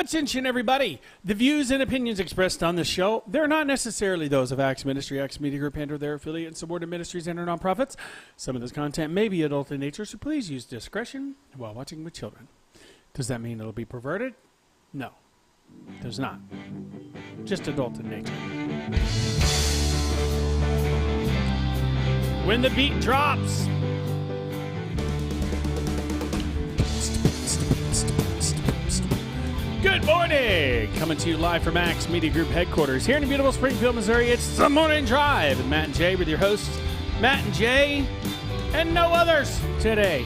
Attention, everybody. The views and opinions expressed on this show, they're not necessarily those of Axe Ministry, Axe Media Group, and or their affiliate and subordinate ministries and or nonprofits. Some of this content may be adult in nature, so please use discretion while watching with children. Does that mean it'll be perverted? No, it does not. Just adult in nature. When the beat drops. Good morning! Coming to you live from Axe Media Group headquarters here in beautiful Springfield, Missouri. It's the Morning Drive with Matt and Jay with your hosts, Matt and Jay, and no others today.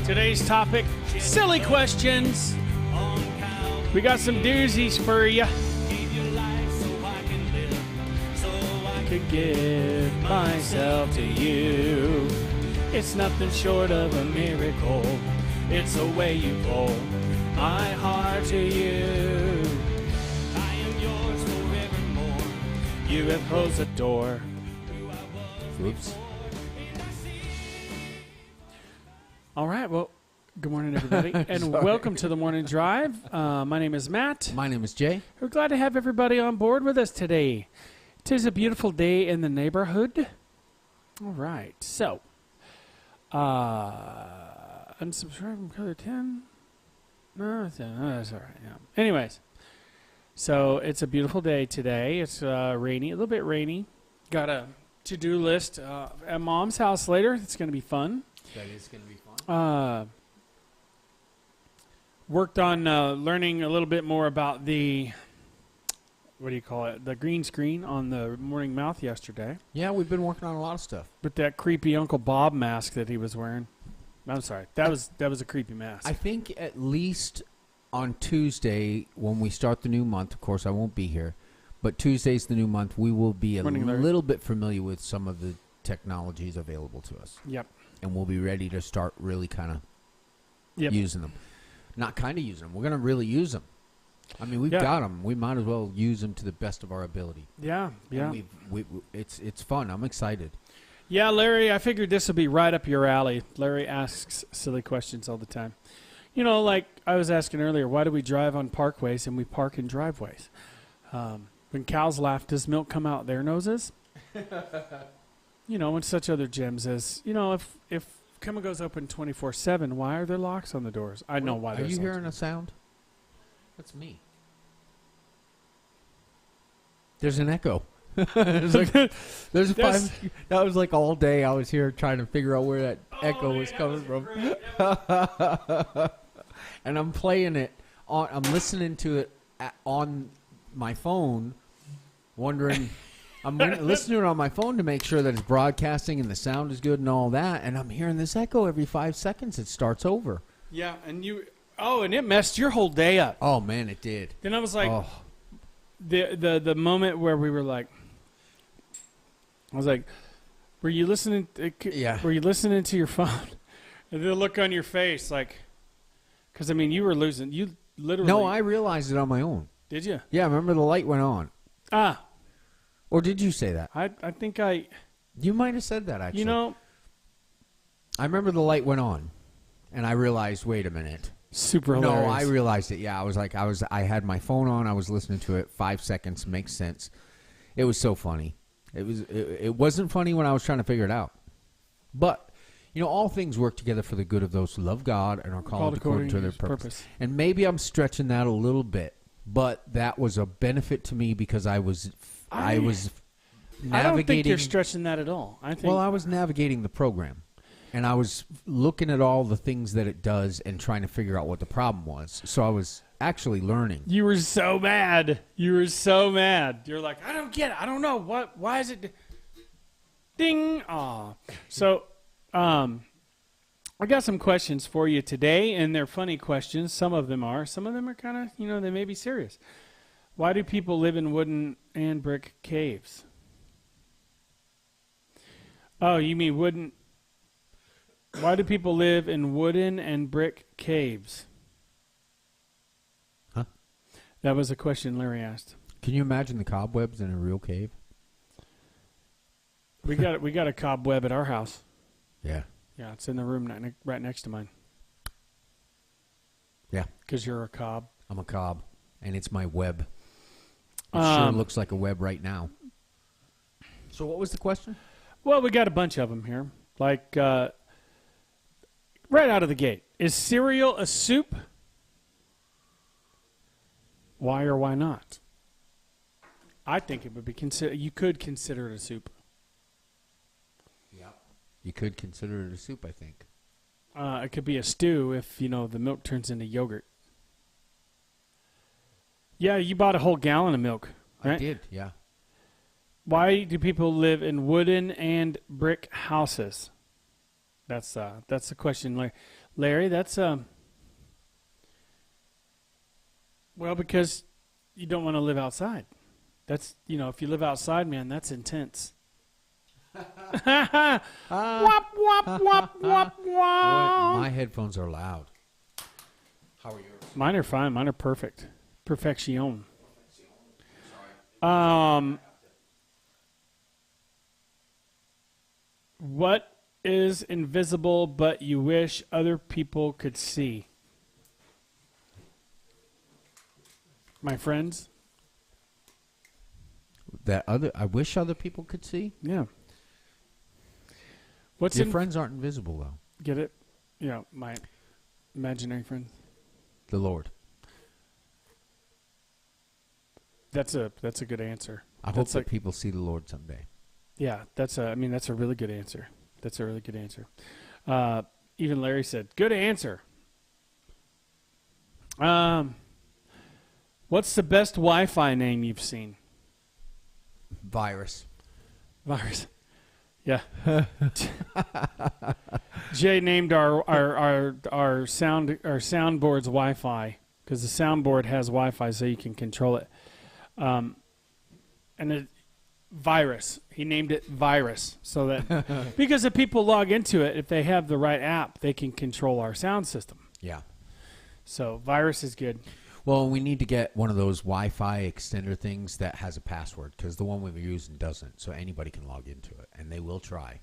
Today's topic, silly questions. We got some doozies for you. I could give myself to you. It's nothing short of a miracle. It's the way you hold my heart to you. I am yours forevermore. You have closed the door. Oops. All right, well, good morning, everybody, and welcome to the Morning Drive. My name is Matt. My name is Jay. We're glad to have everybody on board with us today. Tis a beautiful day in the neighborhood. All right, so, unsubscribe from Color 10. No, that's all right. Yeah. Anyways, so it's a beautiful day today. It's rainy, a little bit rainy. Got a to-do list at Mom's house later. It's going to be fun. That is going to be fun. Worked on learning a little bit more about the, what do you call it, the green screen on the Morning Mouth yesterday. Yeah, we've been working on a lot of stuff. With that creepy Uncle Bob mask that he was wearing. I'm sorry. That was a creepy mask. I think at least on Tuesday, when we start the new month, of course I won't be here, but Tuesday's the new month, we will be a little bit familiar with some of the technologies available to us. Yep. And we'll be ready to start really kind of using them. Not kind of using them. We're going to really use them. I mean, we've got them. We might as well use them to the best of our ability. Yeah, yeah. And it's fun. I'm excited. Yeah, Larry, I figured this would be right up your alley. Larry asks silly questions all the time. You know, like I was asking earlier, why do we drive on parkways and we park in driveways? When cows laugh, does milk come out their noses? You know, and such other gems as, you know, if Chemigo's open 24/7, why are there locks on the doors? I know why. Are you hearing a sound? That's me. There's an echo. There's a that was like all day I was here trying to figure out where that echo was coming from. And I'm playing it on, I'm listening to it on my phone, wondering, I'm listening to it on my phone to make sure that it's broadcasting and the sound is good and all that, and I'm hearing this echo every 5 seconds. It starts over. Yeah, and and it messed your whole day up. Oh man, it did. Then I was like, the moment where we were like, I was like, were you listening? Were you listening to your phone? And the look on your face, like, because I mean, you were losing. You literally. No, I realized it on my own. Did you? Yeah, I remember the light went on. Or did you say that? I think You might have said that actually. You know. I remember the light went on, and I realized, wait a minute. Super hilarious. No, I realized it. Yeah, I had my phone on. I was listening to it. 5 seconds makes sense. It was so funny. It wasn't funny when I was trying to figure it out. But, you know, all things work together for the good of those who love God and are called according to their purpose. And maybe I'm stretching that a little bit, but that was a benefit to me because I was navigating. I don't think you're stretching that at all. I was navigating the program, and I was looking at all the things that it does and trying to figure out what the problem was. So I was actually learning. You were so mad. You're like, I don't get it. I don't know. Why is it? Ding. Aw. So, I got some questions for you today, and they're funny questions. Some of them are kind of, you know, they may be serious. Why do people live in wooden and brick caves? Oh, you mean wooden? Why do people live in wooden and brick caves? Huh? That was a question Larry asked. Can you imagine the cobwebs in a real cave? We got a cobweb at our house. Yeah. Yeah, it's in the room right next to mine. Yeah. Because you're a cob. I'm a cob, and it's my web. It sure looks like a web right now. So what was the question? Well, we got a bunch of them here. Like, right out of the gate. Is cereal a soup? Why or why not? I think it would be you could consider it a soup. Yeah. You could consider it a soup, I think. It could be a stew if, the milk turns into yogurt. Yeah, you bought a whole gallon of milk, right? I did, yeah. Why do people live in wooden and brick houses? That's the question, Larry. That's well, because you don't want to live outside. That's if you live outside, man, that's intense. Wop wop wop wop wop. My headphones are loud. How are yours? Mine are fine. Mine are perfect. Perfection. What is invisible but you wish other people could see? My friends? I wish other people could see? Yeah. Your friends aren't invisible, though. Get it? Yeah, my imaginary friends. The Lord. That's a good answer. I hope that people see the Lord someday. Yeah, that's a really good answer. That's a really good answer. Even Larry said, good answer. What's the best Wi-Fi name you've seen? Virus. Yeah. Jay named our soundboard's Wi-Fi because the soundboard has Wi-Fi so you can control it. And it virus. He named it virus so that because if people log into it, if they have the right app, they can control our sound system. Yeah. So virus is good. Well, we need to get one of those Wi-Fi extender things that has a password because the one we were using doesn't. So anybody can log into it, and they will try.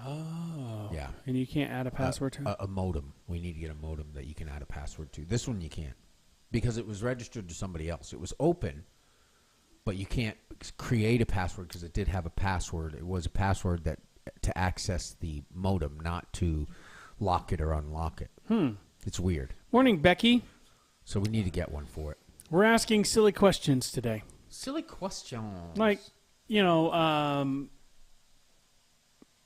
Oh. Yeah. And you can't add a password to it? A modem. We need to get a modem that you can add a password to. This one you can't because it was registered to somebody else. It was open, but you can't create a password because it did have a password. It was a password that to access the modem, not to lock it or unlock it. It's weird. Morning, Becky. So we need to get one for it. We're asking silly questions today. Silly questions. Like,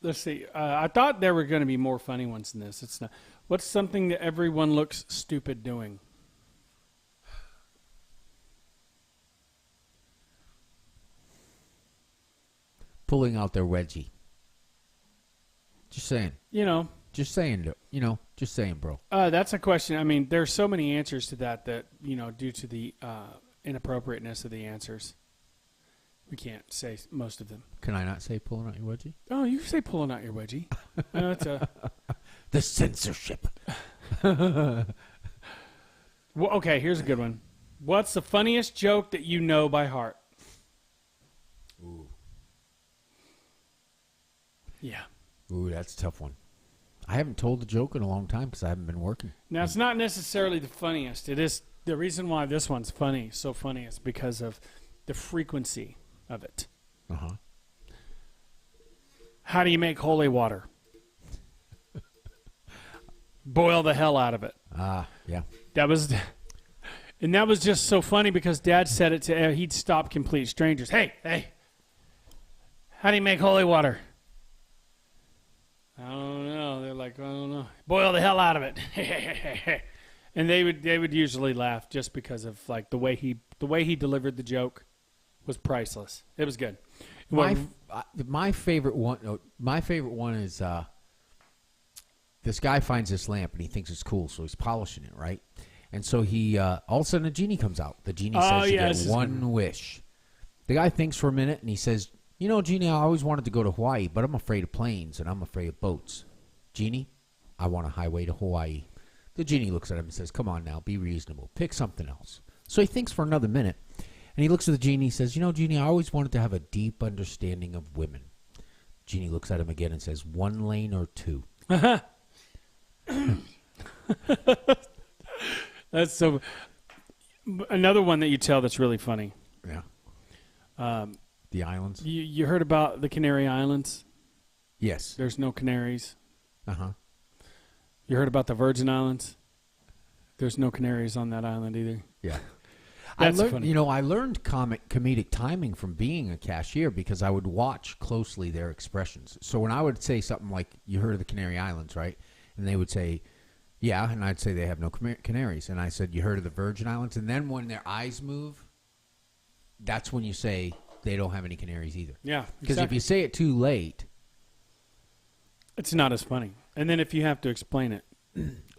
let's see. I thought there were going to be more funny ones than this. It's not. What's something that everyone looks stupid doing? Pulling out their wedgie. Just saying. Just saying, just saying, bro. That's a question. I mean, there's so many answers to that due to the inappropriateness of the answers, we can't say most of them. Can I not say pulling out your wedgie? Oh, you say pulling out your wedgie. That's the censorship. Well, okay, here's a good one. What's the funniest joke that you know by heart? Ooh. Yeah. Ooh, that's a tough one. I haven't told a joke in a long time because I haven't been working. Now, it's not necessarily the funniest. It is the reason why this one's so funny is because of the frequency of it. Uh-huh. How do you make holy water? Boil the hell out of it. Yeah. That was just so funny because Dad said it to he'd stop complete strangers. Hey, how do you make holy water? I don't know. They're like, I don't know. Boil the hell out of it. And they would usually laugh just because of like the way he delivered the joke was priceless. It was good. My favorite one is this guy finds this lamp and he thinks it's cool, so he's polishing it, right? And so he all of a sudden a genie comes out. The genie says you get one wish. The guy thinks for a minute and he says, Genie, I always wanted to go to Hawaii, but I'm afraid of planes and I'm afraid of boats. Genie, I want a highway to Hawaii. The genie looks at him and says, come on now, be reasonable. Pick something else. So he thinks for another minute, and he looks at the genie and says, Genie, I always wanted to have a deep understanding of women. Genie looks at him again and says, 1 lane or 2. That's so. Another one that you tell that's really funny. Yeah. The islands. You heard about the Canary Islands? Yes. There's no canaries. Uh-huh. You heard about the Virgin Islands? There's no canaries on that island either. Yeah. That's I learned, funny. I learned comedic timing from being a cashier because I would watch closely their expressions. So when I would say something like, you heard of the Canary Islands, right? And they would say, yeah, and I'd say they have no canaries. And I said, you heard of the Virgin Islands? And then when their eyes move, that's when you say they don't have any canaries either. Yeah. Because if you say it too late, it's not as funny. And then if you have to explain it.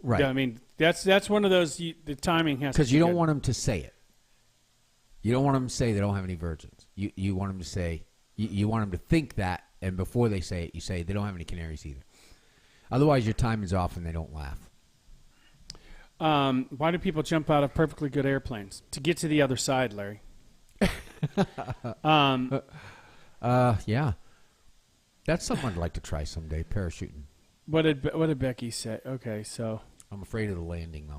right. Yeah, I mean, that's one of those, the timing has to be Because you don't good. want them to say it. You don't want them to say they don't have any virgins. You want them to say, you want them to think that, and before they say it, you say they don't have any canaries either. Otherwise, your time is off and they don't laugh. Why do people jump out of perfectly good airplanes? To get to the other side, Larry. Yeah. That's something I'd like to try someday, parachuting. What did Becky say? Okay, so. I'm afraid of the landing,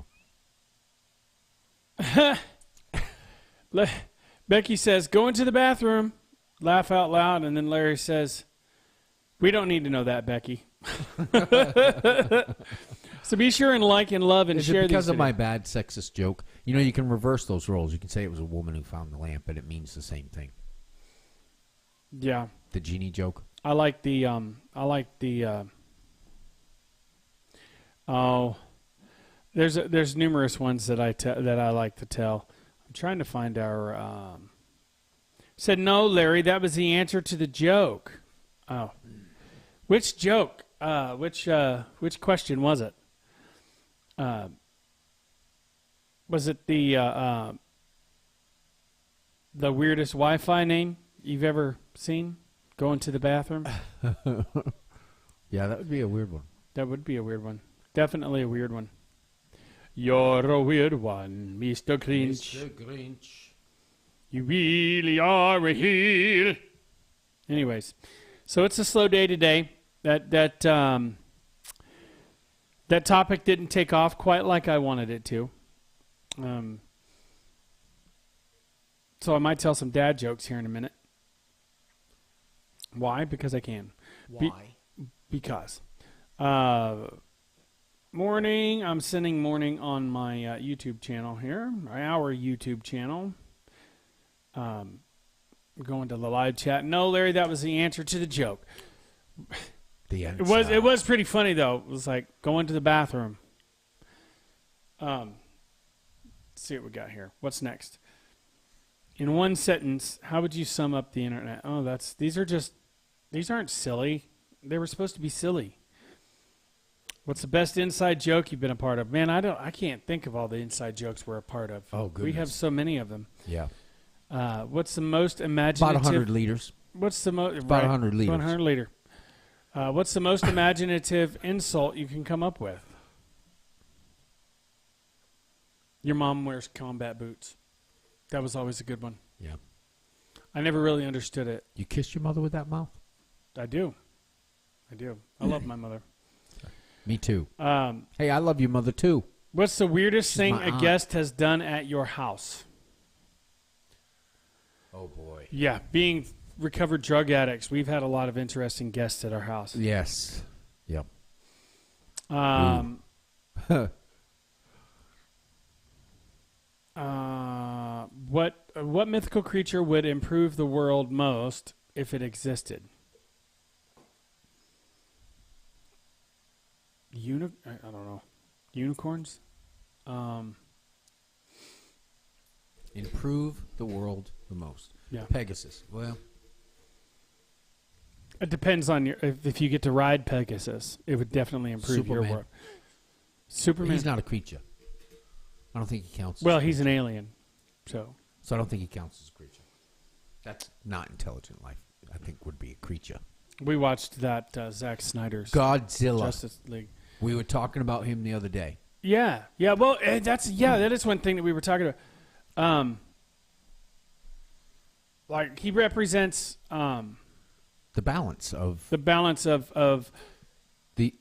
though. Becky says, go into the bathroom, laugh out loud, and then Larry says, we don't need to know that, Becky. So be sure and like and love and Is share it because these of my bad sexist joke? You can reverse those roles. You can say it was a woman who found the lamp, but it means the same thing. Yeah. The genie joke. I like the there's numerous ones that I like to tell. I'm trying to find our said no, Larry, that was the answer to the joke. Oh. Which joke? Which question was it? Was it the weirdest Wi-Fi name you've ever seen? Going to the bathroom? Yeah, that would be a weird one. That would be a weird one. Definitely a weird one. You're a weird one, Mr. Grinch. Mr. Grinch. You really are a heel. Anyways, so it's a slow day today. That topic didn't take off quite like I wanted it to. So I might tell some dad jokes here in a minute. Why? Because I can. Why? Because. Morning. I'm sending morning on my YouTube channel here. Our YouTube channel. Going to the live chat. No, Larry, that was the answer to the joke. The answer. It was pretty funny though. It was like going to the bathroom. Let's see what we got here. What's next? In one sentence, how would you sum up the internet? Oh, these aren't silly. They were supposed to be silly. What's the best inside joke you've been a part of? Man, I can't think of all the inside jokes we're a part of. Oh, goodness. We have so many of them. Yeah. What's the most imaginative? About 100 liters. What's the most? About 100 liters. 100 liter. What's the most imaginative insult you can come up with? Your mom wears combat boots. That was always a good one. Yeah. I never really understood it. You kissed your mother with that mouth? I do. I love my mother. Me too. Hey, I love your mother too. What's the weirdest She's thing my a aunt. guest has done at your house? Oh, boy. Yeah, being recovered drug addicts, we've had a lot of interesting guests at our house. Yes. Yep. What mythical creature would improve the world most if it existed? I don't know. Unicorns? Improve the world the most. Yeah. Pegasus. Well, It depends on if you get to ride Pegasus, it would definitely improve your Superman. world. Superman. he's not a creature. I don't think he counts. Well, he's an alien, so So I don't think he counts as a creature. That's not intelligent life. I think would be a creature. we watched that Zack Snyder's Godzilla. Justice League. We were talking about him the other day. Yeah. Well, that is one thing that we were talking about. Like he represents The balance of the balance of the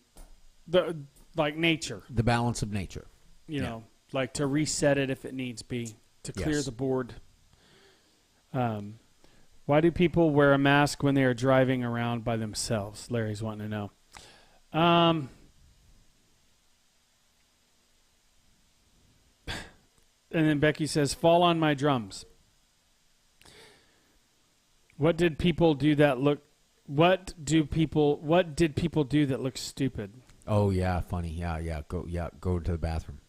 the like nature. balance of nature. You Yeah. know, like to reset it if it needs be, to clear Yes. the board. Why do people wear a mask when they are driving around by themselves? Larry's wanting to know. And then Becky says, fall on my drums. What did people do that look do that look stupid? Oh yeah, funny. Yeah. Go to the bathroom.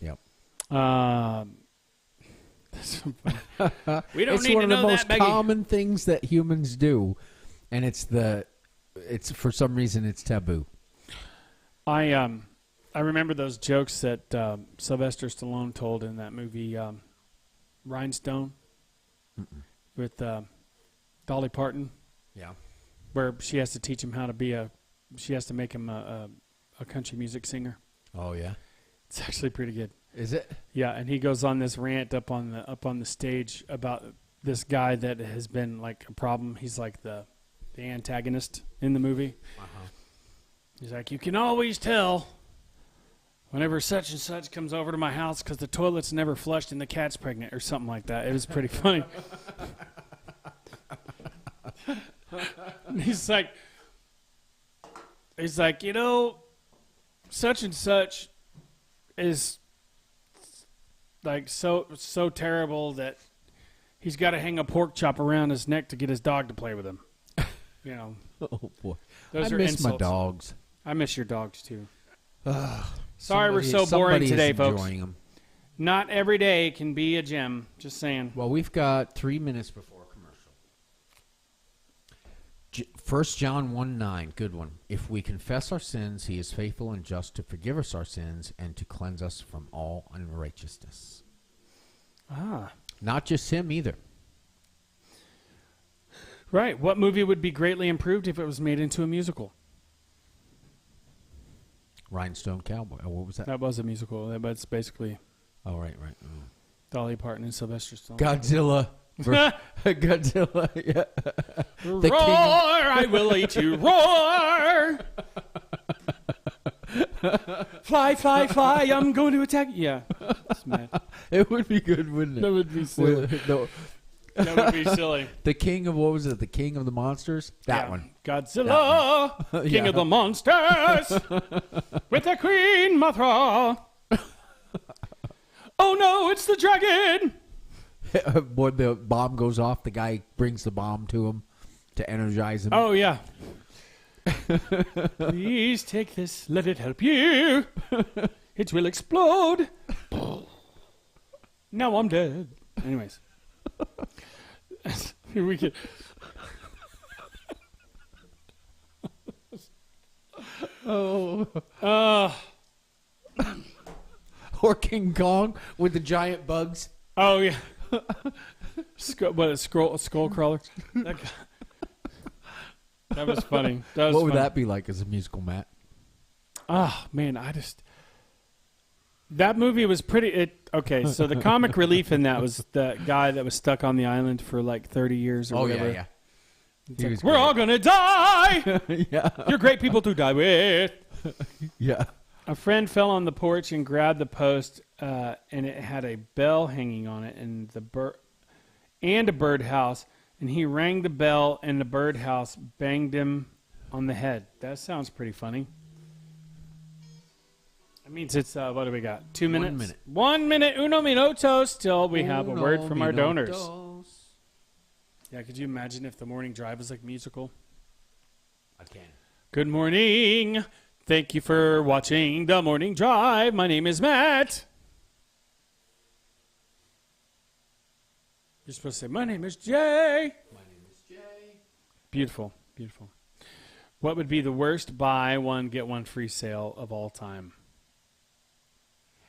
Yep. That's so funny. We don't It's need one to of know the that, most Becky. common things that humans do, and it's for some reason it's taboo. I remember those jokes that Sylvester Stallone told in that movie Rhinestone with Dolly Parton, Yeah. where she has to teach him how to she has to make him a country music singer. Oh yeah. It's actually pretty good. Is it? Yeah, and he goes on this rant up on the stage about this guy that has been like a problem. He's like the antagonist in the movie. Uh-huh. He's like, you can always tell whenever such and such comes over to my house because the toilet's never flushed and the cat's pregnant or something like that. It was pretty funny. He's like, such and such is like so terrible that he's got to hang a pork chop around his neck to get his dog to play with him. You know. Oh boy. Those I are miss insults. my dogs. I miss your dogs too. Sorry we're so boring somebody's today, folks. enjoying 'em. Not every day can be a gem. Just saying. Well, we've got 3 minutes before commercial. 1 John 1:9, good one. If we confess our sins, he is faithful and just to forgive us our sins and to cleanse us from all unrighteousness. Not just him either. Right. What movie would be greatly improved if it was made into a musical? Rhinestone Cowboy. Oh, what was that? That was a musical, but it's basically Oh, right. Oh. Dolly Parton and Sylvester Stallone. Godzilla. Godzilla. Yeah. Roar! I will eat you. Roar! Fly, fly, fly! I'm going to attack. Yeah, it's mad. It would be good, wouldn't it? That would be silly. That would be silly. The king of what was it? The king of the monsters. That Yeah. one. Godzilla, That one. king Yeah. of the monsters, with the Queen Mothra. Oh no, it's the dragon! Boy, the bomb goes off. The guy brings the bomb to him to energize him. Oh yeah. Please take this. Let it help you. It will explode. Now I'm dead. Anyways. We could. Or King Kong with the giant bugs. Oh yeah. Skull crawler. That was funny. What would that be like as a musical, Matt? Oh man, that movie was pretty. Okay, so the comic relief in that was the guy that was stuck on the island for like 30 years or whatever. Yeah. It's like, we're all gonna die. Yeah. You're great people to die with. Yeah. A friend fell on the porch and grabbed the post, and it had a bell hanging on it, and a birdhouse. And he rang the bell, and the birdhouse banged him on the head. That sounds pretty funny. That means it's, what do we got? 2 minutes? 1 minute. 1 minute, uno minutos, till we have a word from our donors. Minutos. Yeah, could you imagine if the morning drive was like musical? I can. Good morning. Thank you for watching The Morning Drive. My name is Matt. You're supposed to say, my name is Jay. My name is Jay. Beautiful, beautiful. What would be the worst buy one, get one free sale of all time?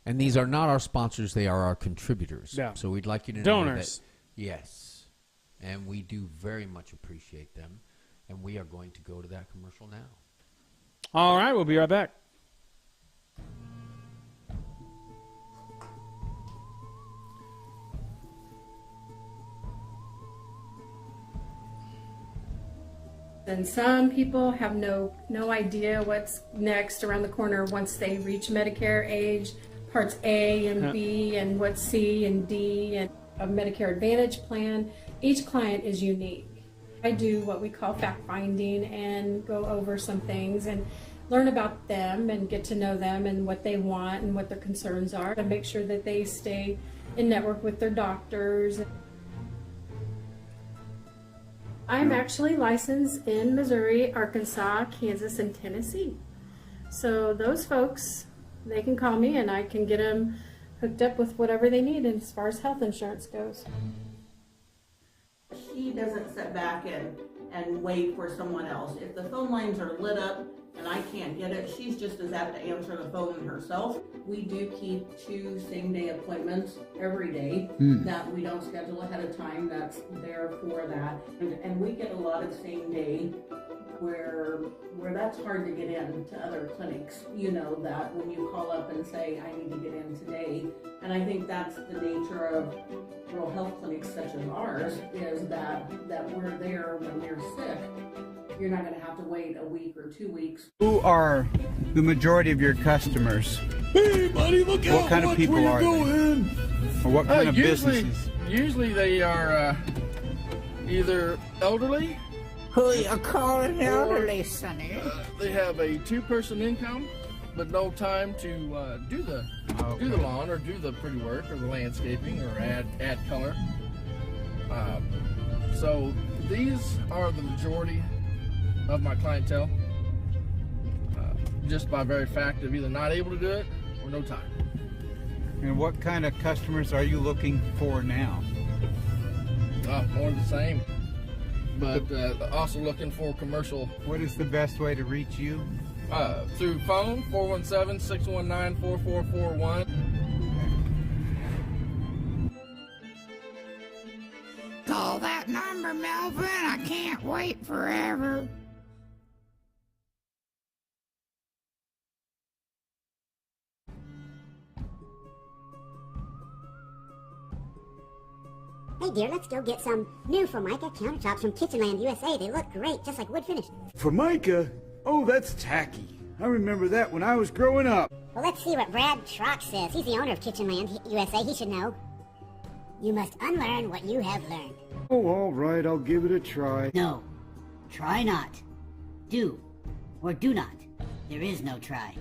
And these are not our sponsors. They are our contributors. Yeah. So we'd like you to know Donors. that. Yes. And we do very much appreciate them. And we are going to go to that commercial now. All right, we'll be right back. And some people have no idea what's next around the corner once they reach Medicare age. Parts A and B and what's C and D and a Medicare Advantage plan. Each client is unique. I do what we call fact finding and go over some things and learn about them and get to know them and what they want and what their concerns are, and make sure that they stay in network with their doctors. I'm actually licensed in Missouri, Arkansas, Kansas, and Tennessee. So those folks, they can call me and I can get them hooked up with whatever they need as far as health insurance goes. She doesn't sit back and wait for someone else. If the phone lines are lit up and I can't get it, she's just as apt to answer the phone herself. We do keep 2 same-day appointments every day that we don't schedule ahead of time. That's there for that. And we get a lot of same-day where that's hard to get in to other clinics. You know, that when you call up and say, I need to get in today. And I think that's the nature of rural health clinics such as ours, is that we're there when you're sick. You're not going to have to wait a week or 2 weeks. Who are the majority of your customers? Hey, buddy, look out! What kind of people are they? Or what kind of businesses? Usually they are either elderly. Who you calling elderly, Sonny? They have a 2-person income, but no time to do the lawn or do the pretty work or the landscaping or add color. So these are the majority of my clientele, just by very fact of either not able to do it or no time. And what kind of customers are you looking for now? More of the same, but also looking for commercial. What is the best way to reach you? Through phone, 417-619-4441. Call that number, Melvin. I can't wait forever. Hey dear, let's go get some new Formica countertops from Kitchenland USA. They look great, just like wood finish. Formica? Oh, that's tacky. I remember that when I was growing up. Well, let's see what Brad Trox says. He's the owner of Kitchenland USA. He should know. You must unlearn what you have learned. Oh, all right, I'll give it a try. No. Try not. Do. Or do not. There is no try.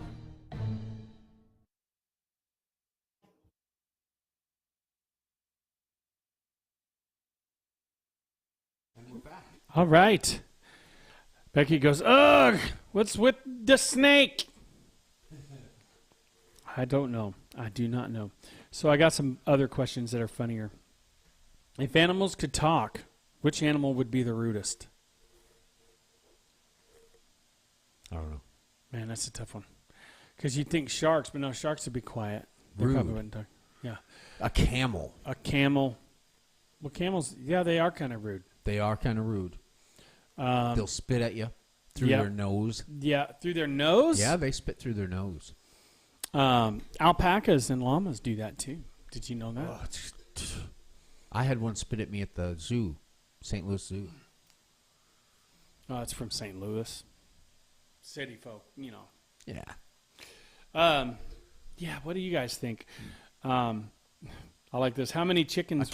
All right. Becky goes, ugh, what's with the snake? I don't know. I do not know. So I got some other questions that are funnier. If animals could talk, which animal would be the rudest? I don't know. Man, that's a tough one. Because you'd think sharks, but no, sharks would be quiet. They Rude. probably wouldn't talk. Yeah. A camel. A camel. Well, camels, yeah, they are kind of rude. They are kind of rude. They'll spit at you through their nose. Yeah, through their nose? Yeah, they spit through their nose. Alpacas and llamas do that too. Did you know that? Oh, I had one spit at me at the zoo, St. Louis Zoo. Oh, it's from St. Louis. City folk, you know. Yeah. Yeah, what do you guys think? I like this. How many chickens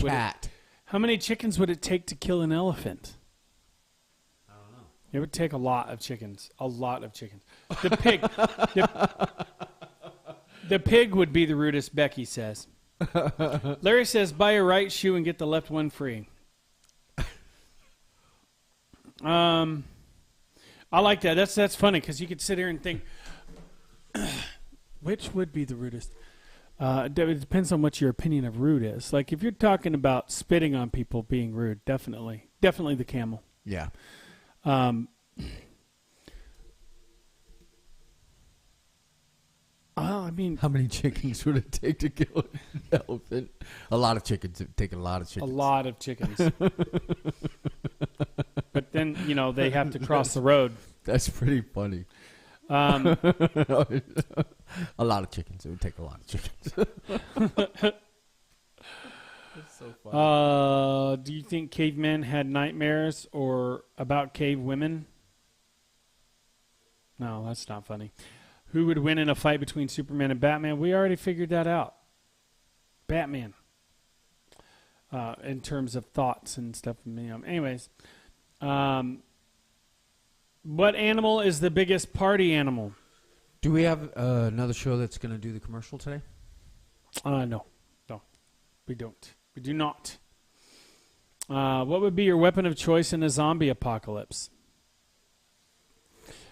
How many chickens would it take to kill an elephant? I don't know. It would take a lot of chickens. A lot of chickens. The pig. the pig would be the rudest, Becky says. Larry says, buy your right shoe and get the left one free. I like that. That's funny because you could sit here and think, which would be the rudest? It depends on what your opinion of rude is. Like if you're talking about spitting on people being rude, definitely the camel. Yeah. I mean, how many chickens would it take to kill an elephant? A lot of chickens. It would take a lot of chickens. A lot of chickens. But then, they have to cross the road. That's pretty funny. A lot of chickens. It would take a lot of chickens. That's so funny. Do you think cavemen had nightmares or about cave women? No, that's not funny. Who would win in a fight between Superman and Batman? We already figured that out. Batman. In terms of thoughts and stuff. Anyways. What animal is the biggest party animal? Do we have another show that's going to do the commercial today? No. We don't. We do not. What would be your weapon of choice in a zombie apocalypse?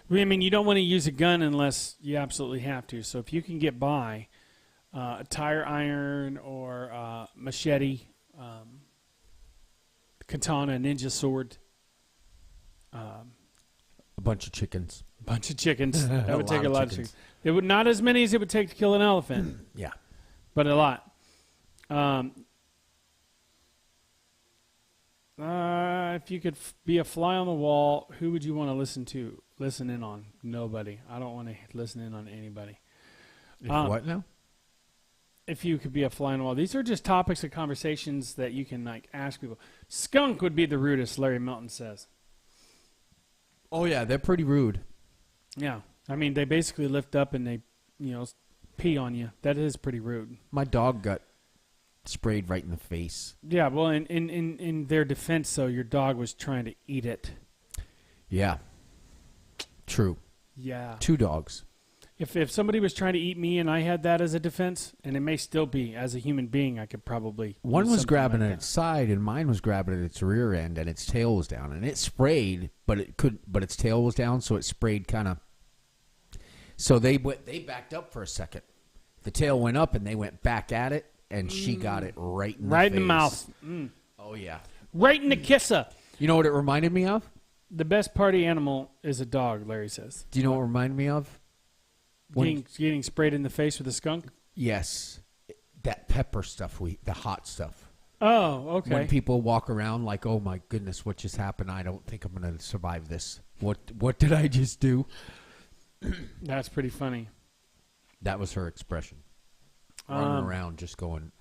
I mean, you don't want to use a gun unless you absolutely have to. So if you can get by, a tire iron or machete, katana, ninja sword. A bunch of chickens. That would take a lot of chickens. It would not as many as it would take to kill an elephant. Yeah. But a lot. If you could be a fly on the wall, who would you want to listen in on? Nobody. I don't want to listen in on anybody. What now? If you could be a fly on the wall. These are just topics of conversations that you can ask people. Skunk would be the rudest, Larry Melton says. Oh, yeah, they're pretty rude. Yeah. I mean, they basically lift up and they, pee on you. That is pretty rude. My dog got sprayed right in the face. Yeah, well, in their defense, though, your dog was trying to eat it. Yeah. True. Yeah. 2 dogs. If somebody was trying to eat me and I had that as a defense, and it may still be, as a human being, I could probably... One was grabbing at its side, and mine was grabbing at its rear end, and its tail was down. And it sprayed, but its tail was down, so it sprayed kind of... So they backed up for a second. The tail went up, and they went back at it, and she got it right in the face. Right in the mouth. Oh, yeah. Right in the kisser. You know what it reminded me of? The best party animal is a dog, Larry says. Do you know what it reminded me of? Getting sprayed in the face with a skunk? Yes. That pepper stuff, the hot stuff. Oh, okay. When people walk around like, oh, my goodness, what just happened? I don't think I'm going to survive this. What did I just do? That's pretty funny. That was her expression. Running around just going.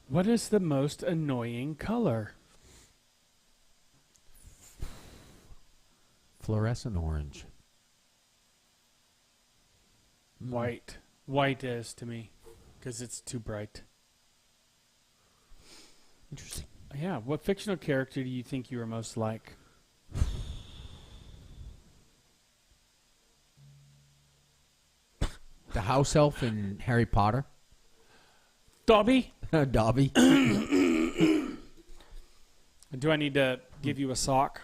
What is the most annoying color? Fluorescent orange. White. White is to me because it's too bright. Interesting. Yeah. What fictional character do you think you are most like? The house elf in Harry Potter. Dobby? Dobby. Do I need to give you a sock?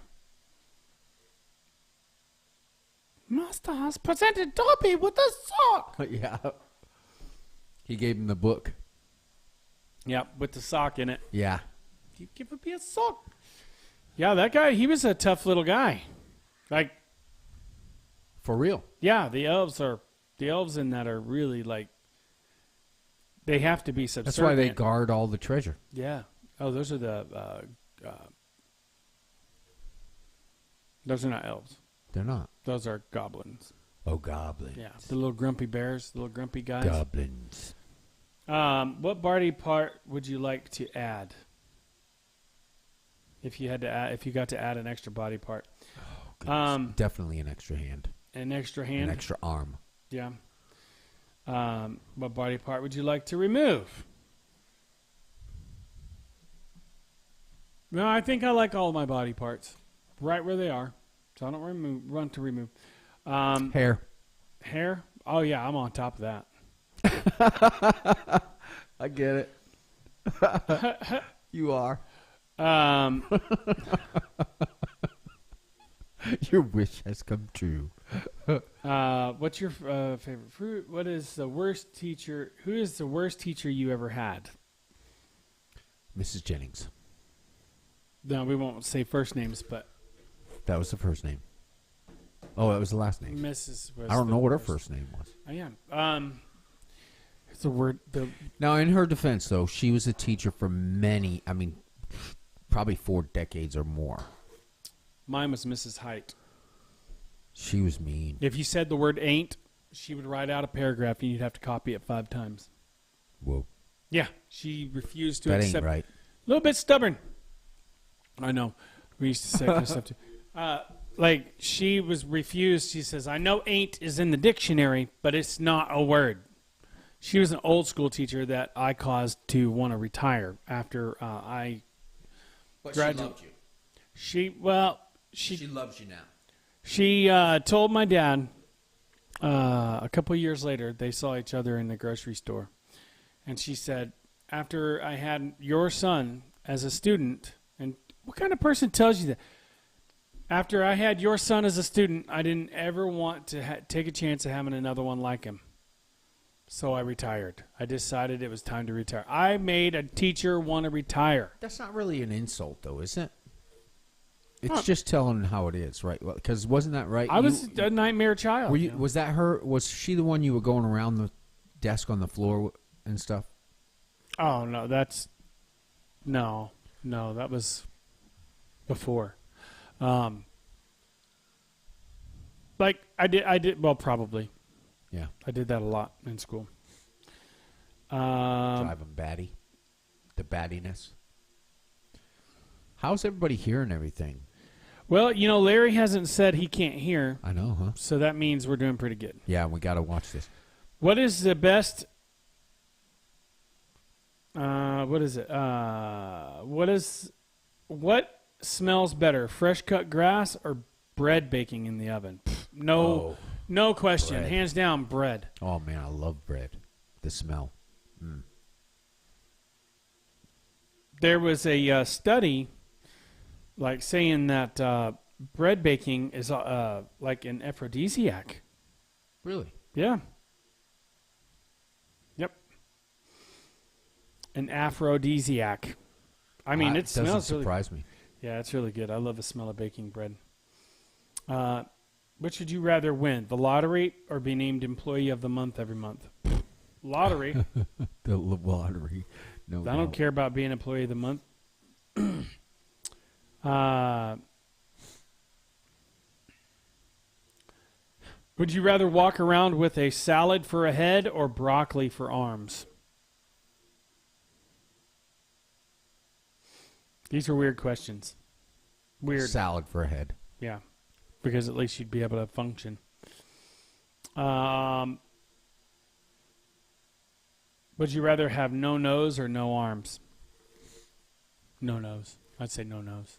Master has presented Dobby with a sock. Yeah. He gave him the book. Yeah, with the sock in it. Yeah. You give me a sock. Yeah, that guy, he was a tough little guy. Like. For real. Yeah, the elves in that are really they have to be subservient. That's why they guard all the treasure. Yeah. Oh, those are those are not elves. They're not. Those are goblins. Oh, goblins. Yeah, the little grumpy bears, the little grumpy guys. Goblins. What body part would you like to add? If you got to add an extra body part. Oh, definitely an extra hand. An extra hand? An extra arm. Yeah. What body part would you like to remove? No, I think I like all my body parts right where they are. So I don't run to remove. Hair. Hair? Oh, yeah, I'm on top of that. I get it. You are. Your wish has come true. What's your favorite fruit? What is the worst teacher? Who is the worst teacher you ever had? Mrs. Jennings. No, we won't say first names, but that was the first name. Oh, that was the last name. Mrs. was I don't know what her worst. first name was. Oh, yeah. It's a word. Now, in her defense, though, she was a teacher for many, probably 4 decades or more. Mine was Mrs. Height. She was mean. If you said the word ain't, she would write out a paragraph and you'd have to copy it 5 times. Whoa. Yeah, she refused to that accept. Ain't right. A little bit stubborn. I know. We used to say that stuff too. like she was refused. She says, "I know ain't is in the dictionary, but it's not a word." She was an old school teacher that I caused to want to retire after I graduated. She loved you. She loves you now. She told my dad a couple of years later, they saw each other in the grocery store. And she said, after I had your son as a student, and what kind of person tells you that? After I had your son as a student, I didn't ever want to take a chance of having another one like him. So I retired. I decided it was time to retire. I made a teacher want to retire. That's not really an insult, though, is it? It's just telling how it is, right? Because wasn't that right? I was a nightmare child. Were you? Was that her? Was she the one you were going around the desk on the floor and stuff? Oh no, no, that was before. Like I did. Well, probably. Yeah, I did that a lot in school. Drive them batty, the battiness. How's everybody hearing everything? Well, Larry hasn't said he can't hear. I know, huh? So that means we're doing pretty good. Yeah, we got to watch this. What is the best? What is it? What smells better, fresh cut grass or bread baking in the oven? No question. Bread. Hands down, bread. Oh man, I love bread. The smell. Mm. There was a study, like saying that bread baking is like an aphrodisiac. Really? Yeah. Yep. An aphrodisiac. I mean, it smells doesn't really surprise me. Yeah, it's really good. I love the smell of baking bread. Which would you rather win, the lottery or be named Employee of the Month every month? Lottery. The lottery. No, I don't care about being Employee of the Month. Would you rather walk around with a salad for a head or broccoli for arms? These are weird questions. Weird. Salad for a head. Yeah, because at least you'd be able to function. Would you rather have no nose or no arms? No nose. I'd say no nose.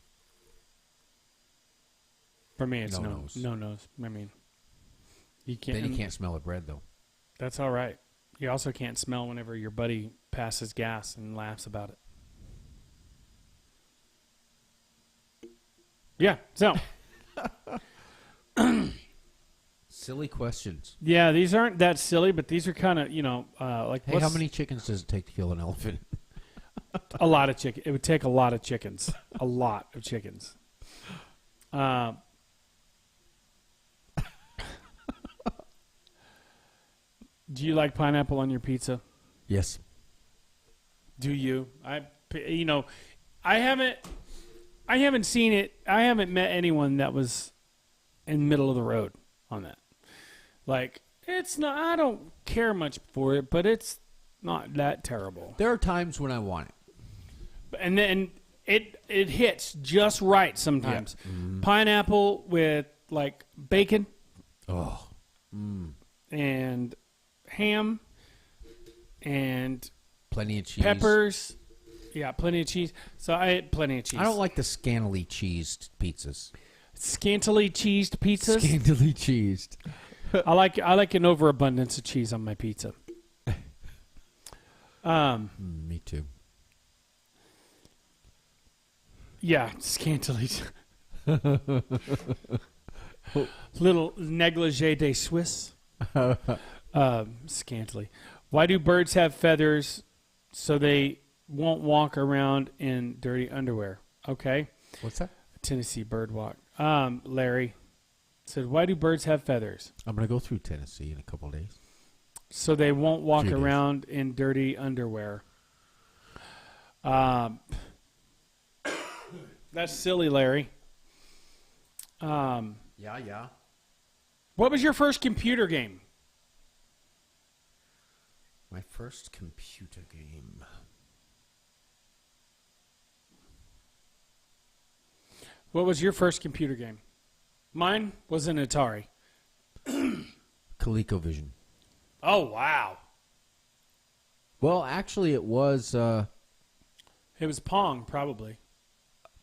For me, it's No nose. no nose. I mean, you can't. Then you can't smell the bread, though. That's all right. You also can't smell whenever your buddy passes gas and laughs about it. Yeah. So. Silly questions. Yeah, these aren't that silly, but these are kind of, like. Hey, how many chickens does it take to kill an elephant? A lot of chicken. It would take a lot of chickens. A lot of chickens. Do you like pineapple on your pizza? Yes. Do you? I haven't seen it. I haven't met anyone that was in the middle of the road on that. Like, it's not, I don't care much for it, but it's not that terrible. There are times when I want it. And then it hits just right sometimes. Yeah. Mm-hmm. Pineapple with, like, bacon. Oh. Mm. And ham. And plenty of cheese. Peppers. Yeah, plenty of cheese. So I ate plenty of cheese. I don't like the scantily cheesed pizzas. Scantily cheesed pizzas? Scantily cheesed. I like an overabundance of cheese on my pizza. Me too. Yeah, scantily. Little negligee de Swiss. Scantily. Why do birds have feathers so they won't walk around in dirty underwear? Okay. What's that? Tennessee bird walk. Larry said, why do birds have feathers? I'm going to go through Tennessee in a couple of days. So they won't walk around in dirty underwear. That's silly, Larry. Yeah. What was your first computer game? My first computer game. What was your first computer game? Mine was an Atari. ColecoVision. Oh, wow. Well, actually, it was It was Pong, probably.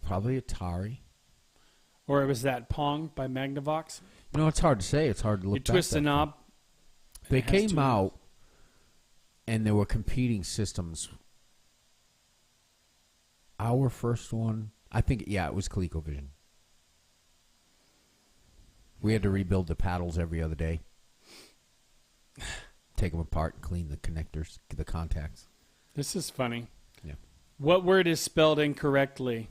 probably Atari. Or it was that Pong by Magnavox. You know, it's hard to say. It's hard to look You back twist the that far. knob. They It has came two out, and there were competing systems. Our first one, I think, it was ColecoVision. We had to rebuild the paddles every other day. Take them apart and clean the connectors, the contacts. This is funny. Yeah. What word is spelled incorrectly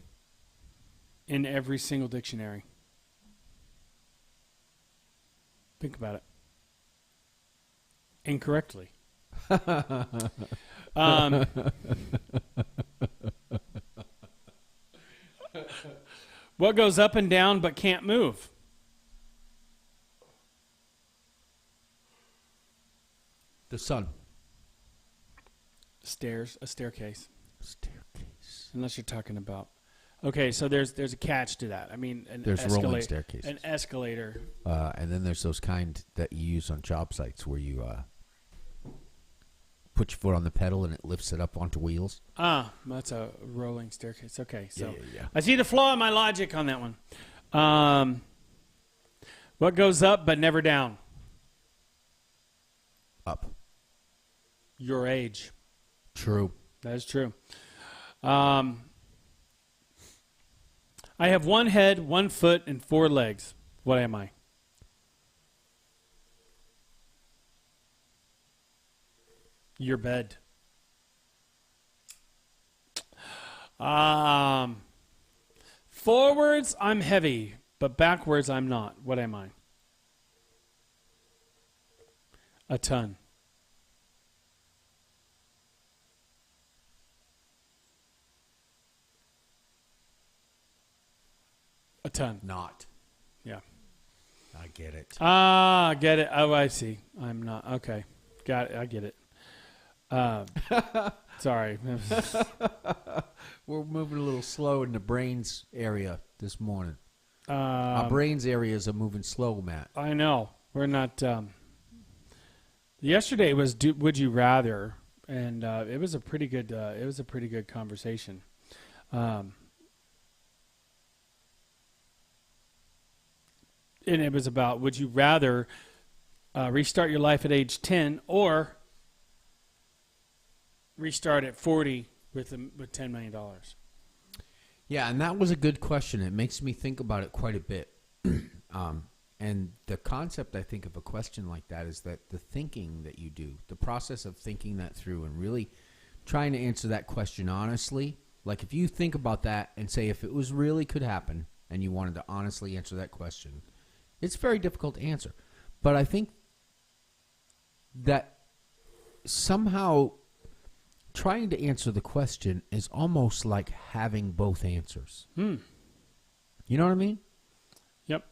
in every single dictionary? Think about it. Incorrectly. What goes up and down but can't move? The sun. Stairs, a staircase. Staircase. Unless you're talking about. Okay, so there's a catch to that. I mean, There's rolling staircases. An escalator. And then there's those kind that you use on job sites where you put your foot on the pedal and it lifts it up onto wheels. That's a rolling staircase. Okay, so Yeah. I see the flaw in my logic on that one. What goes up but never down? Up. Your age. True. That is true. I have one head, 1 foot, and 4 legs. What am I? Your bed. Forwards, I'm heavy, but backwards, I'm not. What am I? A ton. A ton. Not. Yeah. I get it. Get it. Oh, I see. I'm not. Okay. Got it. I get it. Sorry. We're moving a little slow in the brains area this morning. Our brains areas are moving slow, Matt. I know. We're not. Yesterday was Would You Rather, and it was a pretty good. It was a pretty good conversation. And it was about, would you rather restart your life at age 10 or restart at 40 with $10 million? Yeah, and that was a good question. It makes me think about it quite a bit. And the concept, I think, of a question like that is that the thinking that you do, the process of thinking that through and really trying to answer that question honestly, like if you think about that and say if it was really could happen and you wanted to honestly answer that question, it's very difficult to answer. But I think that somehow trying to answer the question is almost like having both answers. You know what I mean? Yep.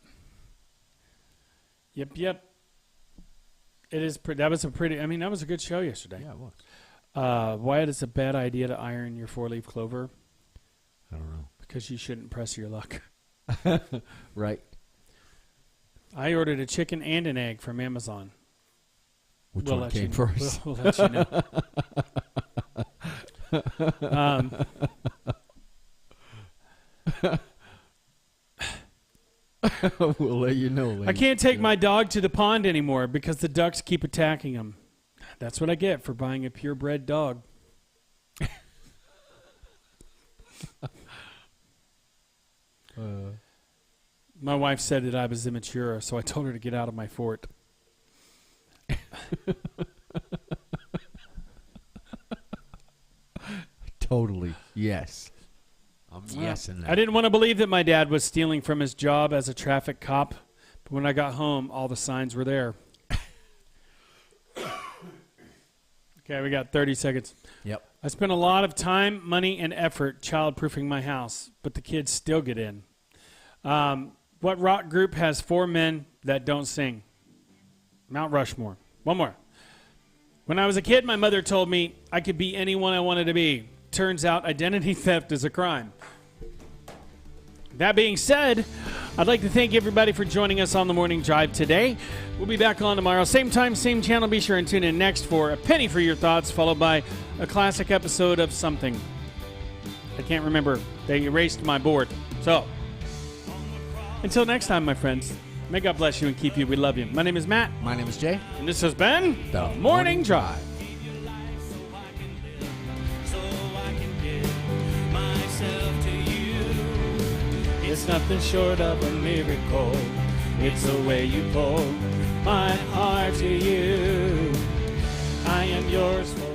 It is. That was a pretty. I mean, that was a good show yesterday. Yeah, it was. Why is it a bad idea to iron your 4-leaf clover? I don't know. Because you shouldn't press your luck. Right. I ordered a chicken and an egg from Amazon. Which one came first? We'll let you know. We'll let you know later. I can't take my dog to the pond anymore because the ducks keep attacking him. That's what I get for buying a purebred dog. My wife said that I was immature, so I told her to get out of my fort. Totally. Yes. Yes in that. I didn't want to believe that my dad was stealing from his job as a traffic cop, but when I got home, all the signs were there. Okay, we got 30 seconds. Yep. I spent a lot of time, money, and effort child-proofing my house, but the kids still get in. What rock group has 4 men that don't sing? Mount Rushmore. One more. When I was a kid, my mother told me I could be anyone I wanted to be. Turns out identity theft is a crime. That being said, I'd like to thank everybody for joining us on the Morning Drive today. We'll be back on tomorrow. Same time, same channel. Be sure and tune in next for A Penny for Your Thoughts, followed by a classic episode of something. I can't remember. They erased my board. So, until next time, my friends, may God bless you and keep you. We love you. My name is Matt. My name is Jay. And this has been The Morning Drive. It's nothing short of a miracle. It's the way you pull my heart to you. I am yours for